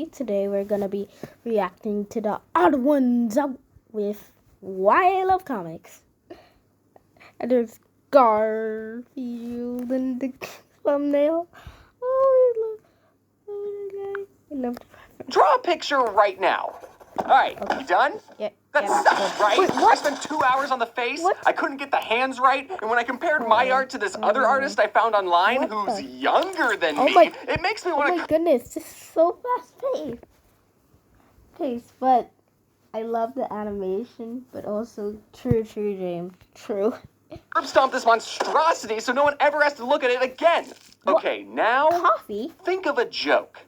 Today we're gonna be reacting to the odd ones out with Why I Love Comics. And there's Garfield in the thumbnail. Oh, I love Draw a picture right now. All right, Okay. you done? Yeah. That sucks, right? Wait, what? I spent 2 hours on the face. What? I couldn't get the hands right. And when I compared my art to this other artist I found online What who's the- younger than Oh me, my- it makes me Oh want my to... goodness, this is so fast-paced. But I love the animation, but also true, James, true. curb stomp this monstrosity so no one ever has to look at it again. What? Okay, now Coffee? think of a joke.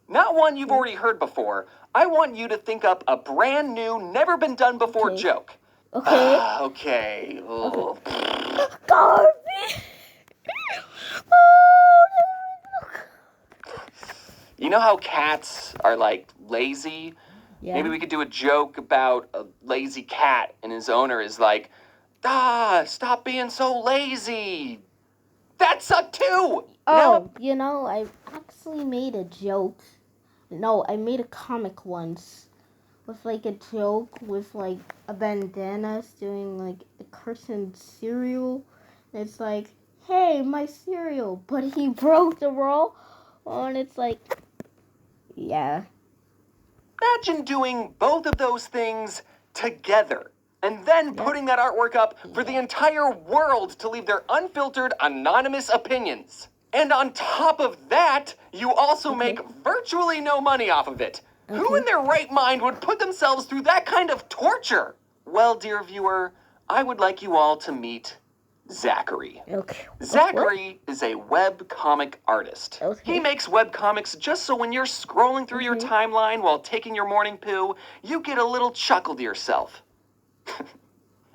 Not one you've already heard before. I want you to think up a brand new, never been done before Okay. joke. Okay. Okay. Oh. Garfield! You know how cats are, like, lazy? Yeah. Maybe we could do a joke about a lazy cat, and his owner is like, stop being so lazy. That sucked too! Oh, I actually made a joke. No, I made a comic once with like a joke with like a bandana doing like a person's cereal. And it's like, hey, my cereal, but he broke the rule. And it's like, yeah. Imagine doing both of those things together, and then putting that artwork up for the entire world to leave their unfiltered, anonymous opinions. And on top of that, you also make virtually no money off of it. Who in their right mind would put themselves through that kind of torture? Well, dear viewer, I would like you all to meet Zachary. Okay. Zachary is a webcomic artist. Okay. He makes webcomics just so when you're scrolling through your timeline while taking your morning poo, you get a little chuckle to yourself.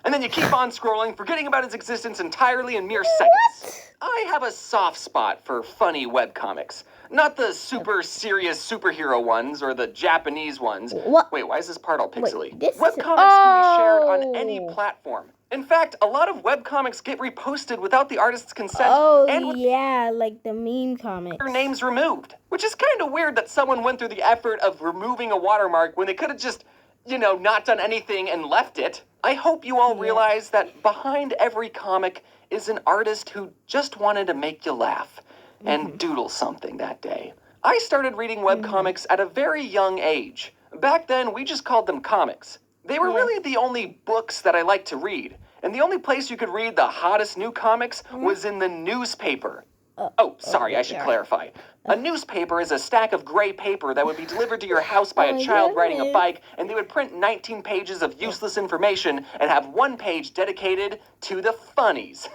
And then you keep on scrolling, forgetting about his existence entirely in mere seconds. I have a soft spot for funny webcomics. Not the super serious superhero ones or the Japanese ones. What? Wait, why is this part all pixely? This is- Webcomics can be shared on any Oh. platform. In fact, a lot of webcomics get reposted without the artist's consent Oh, and with yeah, like the meme comics. their names removed. Which is kind of weird that someone went through the effort of removing a watermark when they could have just, not done anything and left it. I hope you all realize that behind every comic is an artist who just wanted to make you laugh and doodle something that day. I started reading webcomics at a very young age. Back then, we just called them comics. They were really the only books that I liked to read. And the only place you could read the hottest new comics was in the newspaper. Sorry, I should clarify. A newspaper is a stack of gray paper that would be delivered to your house by a child riding a bike, and they would print 19 pages of useless information and have one page dedicated to the funnies.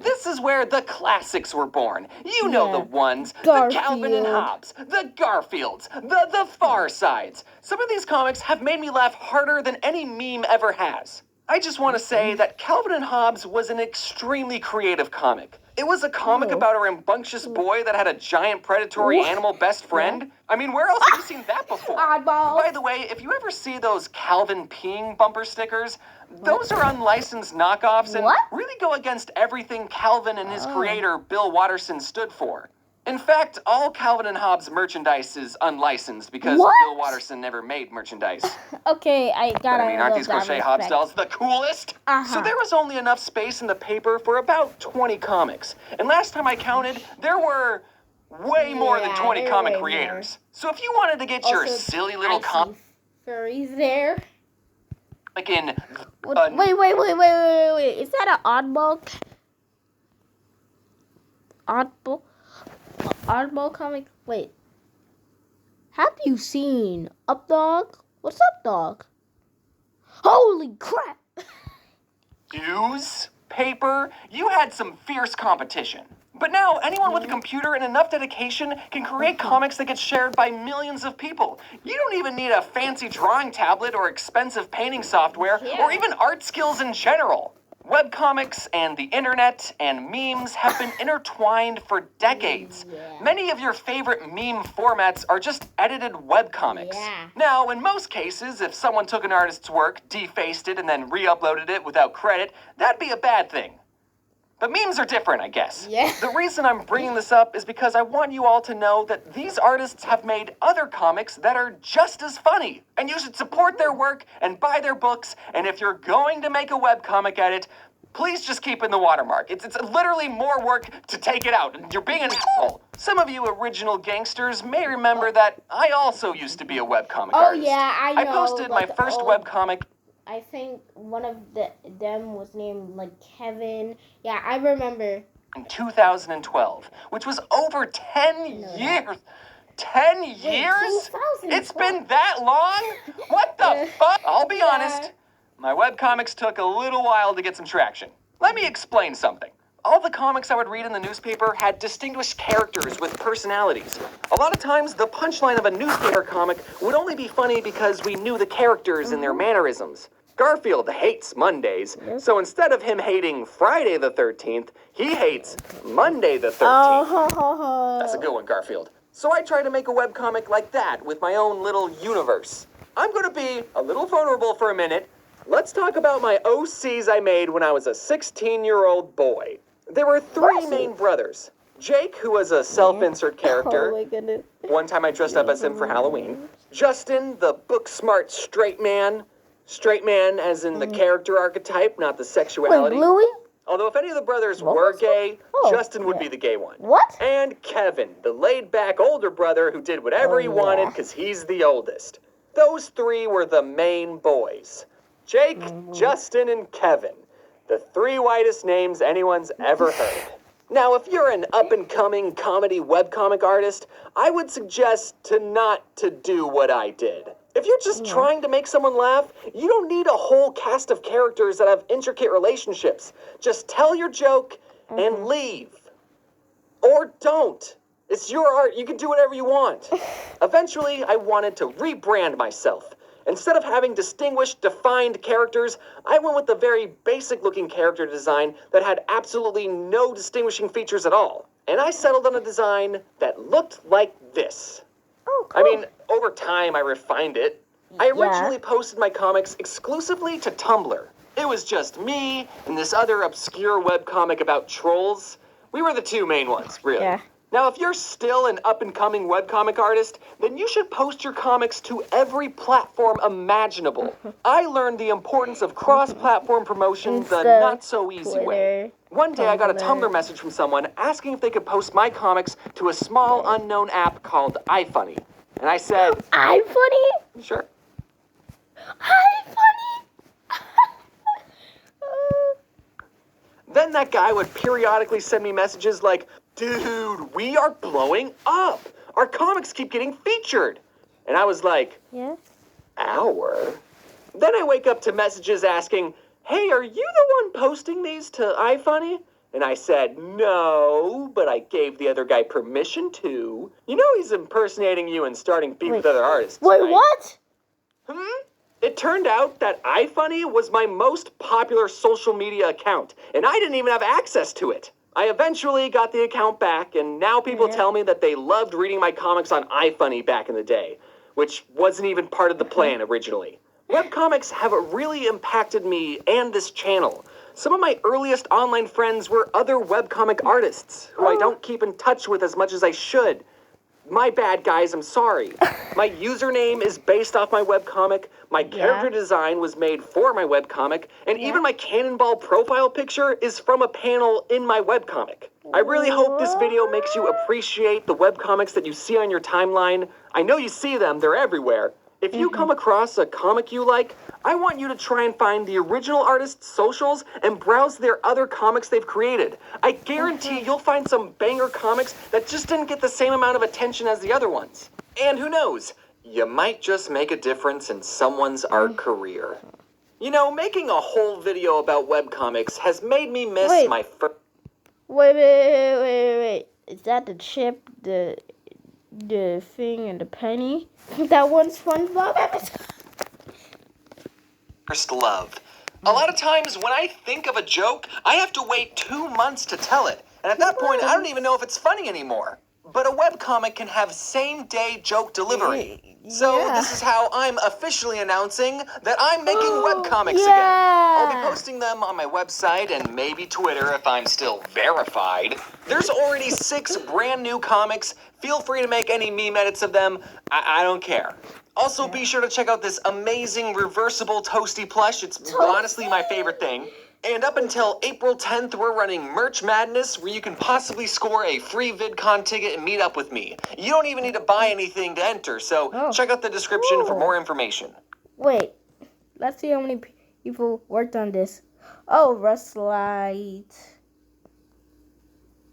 This is where the classics were born. You know the ones. The Calvin and Hobbes, the Garfields, the Far Sides. Some of these comics have made me laugh harder than any meme ever has. I just want to say that Calvin and Hobbes was an extremely creative comic. It was a comic about a rambunctious boy that had a giant predatory animal best friend. I mean, where else have you seen that before? Oddball. By the way, if you ever see those Calvin peeing bumper stickers, those are unlicensed knockoffs and really go against everything Calvin and his creator, Bill Watterson, stood for. In fact, all Calvin and Hobbes merchandise is unlicensed because Bill Watterson never made merchandise. Okay, I got it. Aren't these crochet Hobbes dolls the coolest? So there was only enough space in the paper for about 20 comics. And last time I counted, there were way more than 20 comic creators. So if you wanted to get your silly little comic furries there. like in... Wait. Is that an oddball? Oddball comic? Wait. Have you seen Up Dog? What's up, dog? Holy crap! Newspaper? You had some fierce competition. But now, anyone with a computer and enough dedication can create comics that get shared by millions of people. You don't even need a fancy drawing tablet or expensive painting software or even art skills in general. Webcomics and the internet and memes have been intertwined for decades. Many of your favorite meme formats are just edited webcomics. Now, in most cases, if someone took an artist's work, defaced it, and then re-uploaded it without credit, that'd be a bad thing. The memes are different, I guess. Yeah. The reason I'm bringing this up is because I want you all to know that these artists have made other comics that are just as funny. And you should support their work and buy their books. And if you're going to make a webcomic edit, please just keep in the watermark. It's literally more work to take it out. And you're being an asshole. Some of you original gangsters may remember that I also used to be a webcomic artist. Yeah, I know. I posted my first webcomic. I think one of them was named like Kevin. Yeah, I remember. In 2012, which was over 10 years. 10 years? It's been that long? What the fuck? I'll be honest, my webcomics took a little while to get some traction. Let me explain something. All the comics I would read in the newspaper had distinguished characters with personalities. A lot of times, the punchline of a newspaper comic would only be funny because we knew the characters and their mannerisms. Garfield hates Mondays, so instead of him hating Friday the 13th, he hates Monday the 13th. That's a good one, Garfield. So I tried to make a webcomic like that with my own little universe. I'm going to be a little vulnerable for a minute. Let's talk about my OCs I made when I was a 16-year-old boy. There were three main brothers. Jake, who was a self-insert character. Oh my goodness. One time I dressed up as him for Halloween. Justin, the book-smart straight man. Straight man as in the character archetype, not the sexuality. Wait, Bluey? Although if any of the brothers were gay, Justin would be the gay one. What? And Kevin, the laid-back older brother who did whatever he wanted because he's the oldest. Those three were the main boys. Jake, Justin, and Kevin. The three whitest names anyone's ever heard. Now, if you're an up-and-coming comedy webcomic artist, I would suggest not to do what I did. If you're just trying to make someone laugh, you don't need a whole cast of characters that have intricate relationships. Just tell your joke and leave. Or don't. It's your art. You can do whatever you want. Eventually, I wanted to rebrand myself. Instead of having distinguished, defined characters, I went with the very basic-looking character design that had absolutely no distinguishing features at all. And I settled on a design that looked like this. Oh, cool. I mean, over time, I refined it. I originally posted my comics exclusively to Tumblr. It was just me and this other obscure webcomic about trolls. We were the two main ones, really. Yeah. Now, if you're still an up-and-coming webcomic artist, then you should post your comics to every platform imaginable. I learned the importance of cross-platform promotion the not-so-easy way. One day, I got a Tumblr message from someone asking if they could post my comics to a small, unknown app called iFunny. And I said... iFunny? Sure. iFunny? Then that guy would periodically send me messages like, dude, we are blowing up. Our comics keep getting featured. And I was like, our? Then I wake up to messages asking, hey, are you the one posting these to iFunny? And I said, no, but I gave the other guy permission to. You know he's impersonating you and starting beef with other artists. Wait, right? what? It turned out that iFunny was my most popular social media account, and I didn't even have access to it. I eventually got the account back, and now people tell me that they loved reading my comics on iFunny back in the day, which wasn't even part of the plan originally. Webcomics have really impacted me and this channel. Some of my earliest online friends were other webcomic artists, who I don't keep in touch with as much as I should. My bad, guys, I'm sorry. My username is based off my webcomic, my character design was made for my webcomic, and even my Cannonball profile picture is from a panel in my webcomic. I really hope this video makes you appreciate the webcomics that you see on your timeline. I know you see them, they're everywhere. If you come across a comic you like, I want you to try and find the original artist's socials and browse their other comics they've created. I guarantee you'll find some banger comics that just didn't get the same amount of attention as the other ones. And who knows, you might just make a difference in someone's art career. You know, making a whole video about webcomics has made me miss my first... Wait. Is that the chip, the thing, and the penny? That one's SpongeBob episode. First love. A lot of times when I think of a joke, I have to wait 2 months to tell it. And at that point, I don't even know if it's funny anymore. but a webcomic can have same-day joke delivery. So Yeah. this is how I'm officially announcing that I'm making webcomics Yeah. again. I'll be posting them on my website and maybe Twitter if I'm still verified. There's already 6 brand new comics. Feel free to make any meme edits of them. I don't care. Also, be sure to check out this amazing reversible toasty plush. It's honestly my favorite thing. And up until April 10th, we're running Merch Madness, where you can possibly score a free VidCon ticket and meet up with me. You don't even need to buy anything to enter, so check out the description for more information. Wait, let's see how many people worked on this. Oh, Rustlight.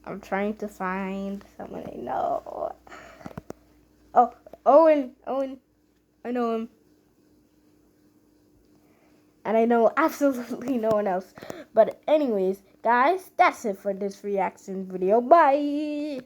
I'm trying to find someone I know. Oh, Owen, I know him. And I know absolutely no one else. But anyways, guys, that's it for this reaction video. Bye!